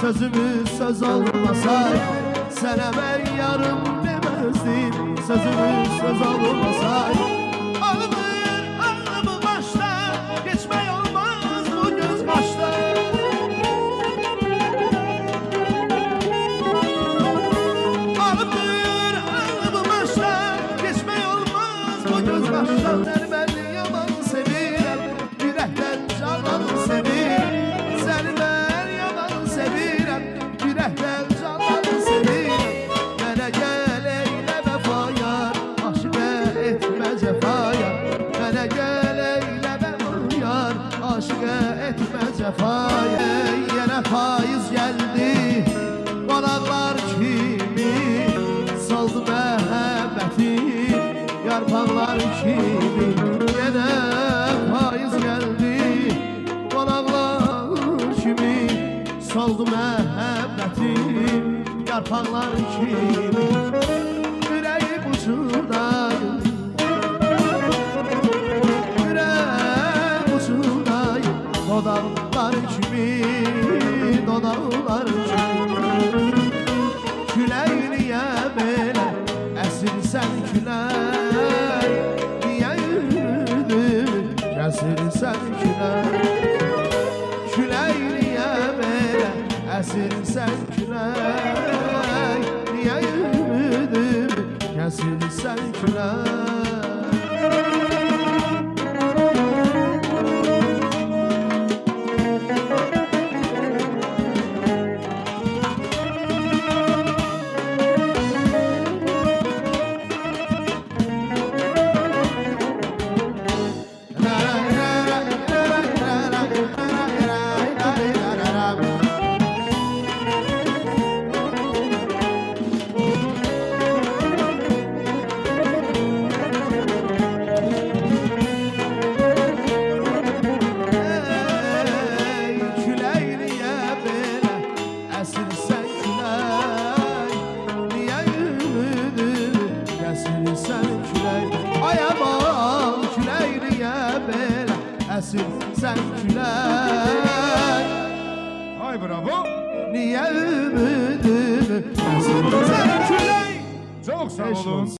Sözümüz söz olmasaydı sana ben yarım demezdim. Sözümüz söz olmasaydı ağlamı başta geçme olmaz bu göz kaşta. Ağlamı başta geçme olmaz bu göz kaşta. Ben yaman sevirem, yürekten canan sevirem. Seni ben yaman sevirem, yürekten canan sevirem. Mənə gəl eylə vəfaya, aşıqə etmə cəfaya. Mənə gəl eylə vəfaya, aşıqə etmə cəfaya. Yenə faiz gəldi, qonaqlar kimi saldı məhəbbəti, yarpaqlar kimi. Yenə faiz gəldi, qonaqlar kimi saldı məhəbbəti, yarpaqlar kimi. Ürəyim ucundayım, ürəyim ucundayım, dodaqlar kimi, dodaqlar kimi. Külək niyə belə əsirsən külək, niyə yürüdün kəsirsən külək. Külək niyə belə əsirsən külək, niyə yürüdün kəsirsən külək. Sen külək, Ay bravo. niyə ümidimi? Sen külək. Çok sağ olun.